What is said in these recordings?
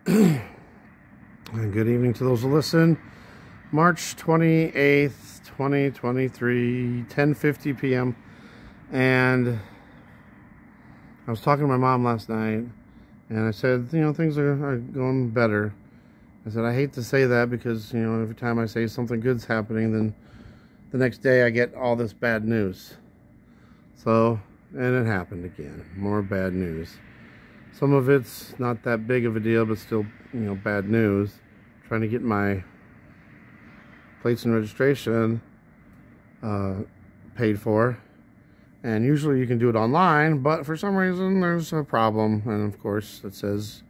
And good evening to those who listen. March 28th, 2023, 10:50 p.m. And I was talking to my mom last night, and I said, things are going better. I said, I hate to say that because, every time I say something good's happening, then the next day I get all this bad news. So, and it happened again. More bad news. Some of it's not that big of a deal, but still, bad news. Trying to get my plates and registration paid for. And usually you can do it online, but for some reason there's a problem. And of course it says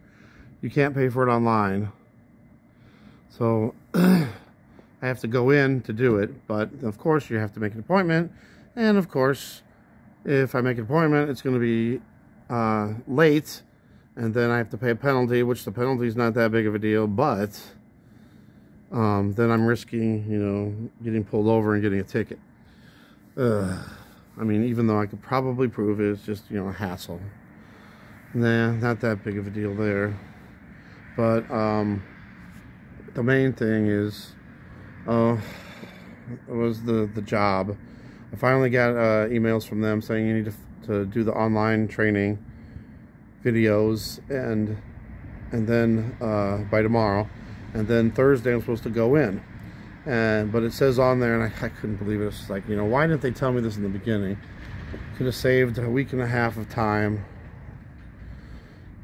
you can't pay for it online. So I have to go in to do it. But of course you have to make an appointment. And of course, if I make an appointment, it's going to be late. And then I have to pay a penalty, which the penalty is not that big of a deal. But then I'm risking, getting pulled over and getting a ticket. I mean, even though I could probably prove it, it's just, a hassle. Nah, not that big of a deal there. But the main thing is, it was the job. I finally got emails from them saying you need to do the online training videos, and then by tomorrow, and then Thursday I'm supposed to go in. But it says on there, and I couldn't believe it. It's like, why didn't they tell me this in the beginning? Could have saved a week and a half of time.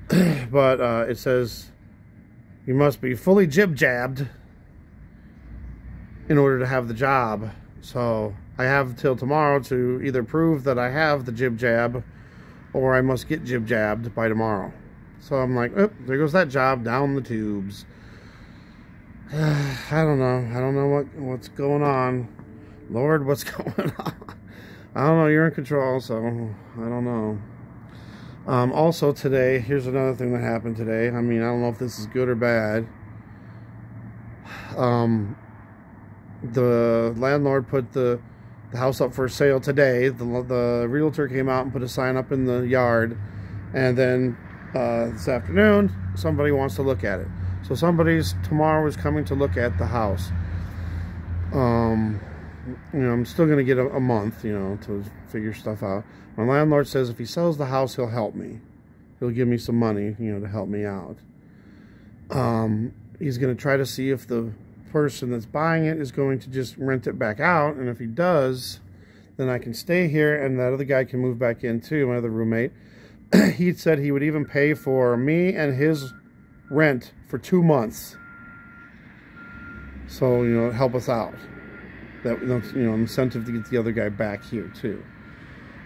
But it says you must be fully jib-jabbed in order to have the job. So I have till tomorrow to either prove that I have the jib-jab, or I must get jib-jabbed by tomorrow. So I'm like, oh, there goes that job down the tubes. I don't know what's going on. Lord, what's going on? I don't know. You're in control, so I don't know. Also today, here's another thing that happened today. I mean, I don't know if this is good or bad. The landlord put the house up for sale today. The realtor came out and put a sign up in the yard, and then this afternoon somebody wants to look at it. So tomorrow is coming to look at the house. I'm still going to get a month, to figure stuff out. My landlord says if he sells the house, he'll help me. He'll give me some money, to help me out. He's going to try to see if the person that's buying it is going to just rent it back out. And if he does, then I can stay here and that other guy can move back in too, my other roommate. He said he would even pay for me and his rent for 2 months, so help us out. That incentive to get the other guy back here too.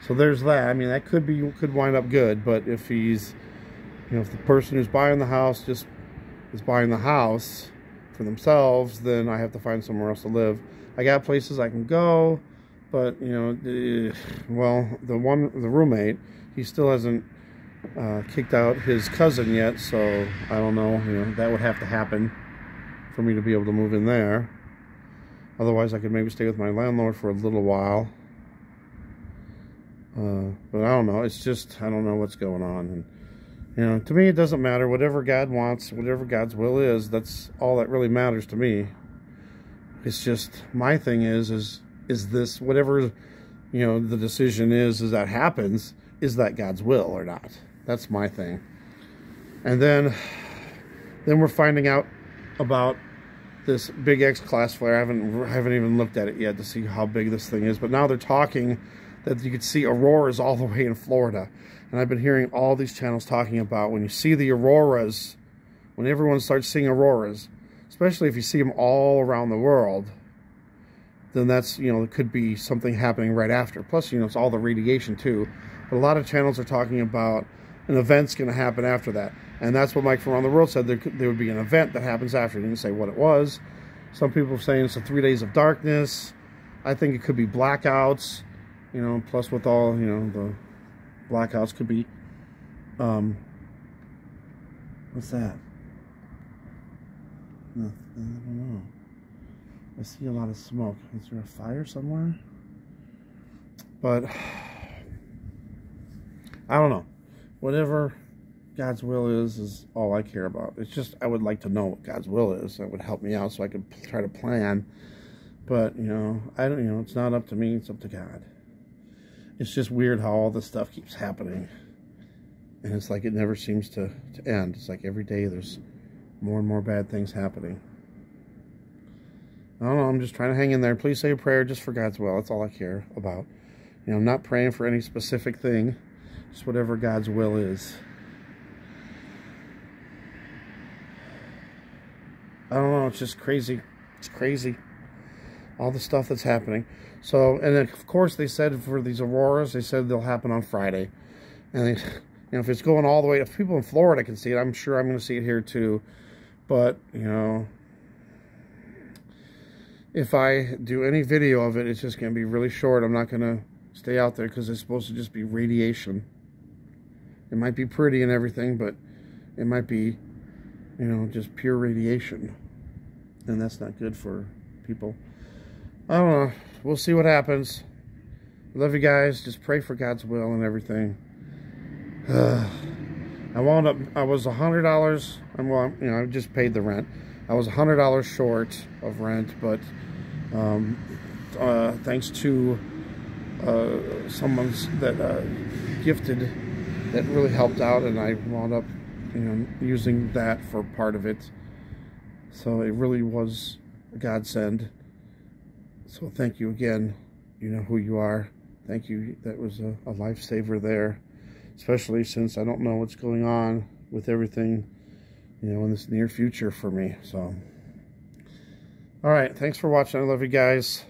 So there's that. I mean, that could wind up good. But if he's, if the person who's buying the house just is buying the house for themselves, then I have to find somewhere else to live. I got places I can go, but well, the roommate, he still hasn't kicked out his cousin yet, so I don't know, that would have to happen for me to be able to move in there. Otherwise I could maybe stay with my landlord for a little while, but I don't know. It's just, I don't know what's going on. And to me it doesn't matter. Whatever God wants, whatever God's will is, that's all that really matters to me. It's just, my thing is this, whatever the decision is that happens, is that God's will or not? That's my thing. And then we're finding out about this big X-class flare. I haven't even looked at it yet to see how big this thing is. But now they're talking that you could see auroras all the way in Florida. And I've been hearing all these channels talking about when you see the auroras, when everyone starts seeing auroras, especially if you see them all around the world, then that's, it could be something happening right after. Plus, it's all the radiation too. But a lot of channels are talking about an event's going to happen after that. And that's what Mike from Around the World said. There would be an event that happens after. He didn't say what it was. Some people are saying it's a 3 days of darkness. I think it could be blackouts. Plus with all, the blackouts could be, what's that? No, I don't know. I see a lot of smoke. Is there a fire somewhere? But I don't know. Whatever God's will is all I care about. It's just, I would like to know what God's will is. That would help me out so I could try to plan. But, you know, I don't, you know, it's not up to me, it's up to God. It's just weird how all this stuff keeps happening. And it's like it never seems to end. It's like every day there's more and more bad things happening. I don't know, I'm just trying to hang in there. Please say a prayer just for God's will. That's all I care about. You know, I'm not praying for any specific thing. Just whatever God's will is. I don't know, it's just crazy. It's crazy. All the stuff that's happening. So, and then of course they said for these auroras, they said they'll happen on Friday. And they, you know, if it's going all the way, if people in Florida can see it, I'm sure I'm going to see it here too. But, you know, if I do any video of it, it's just going to be really short. I'm not going to stay out there because it's supposed to just be radiation. It might be pretty and everything, but it might be, you know, just pure radiation. And that's not good for people. I don't know. We'll see what happens. I love you guys. Just pray for God's will and everything. I wound up, I was $100. Well, you know, I just paid the rent. I was $100 short of rent, but thanks to someone that gifted, that really helped out, and I wound up, you know, using that for part of it. So it really was a godsend. So thank you again. You know who you are. Thank you. That was a lifesaver there, especially since I don't know what's going on with everything, you know, in this near future for me. So, all right. Thanks for watching. I love you guys.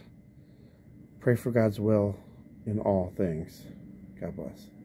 Pray for God's will in all things. God bless.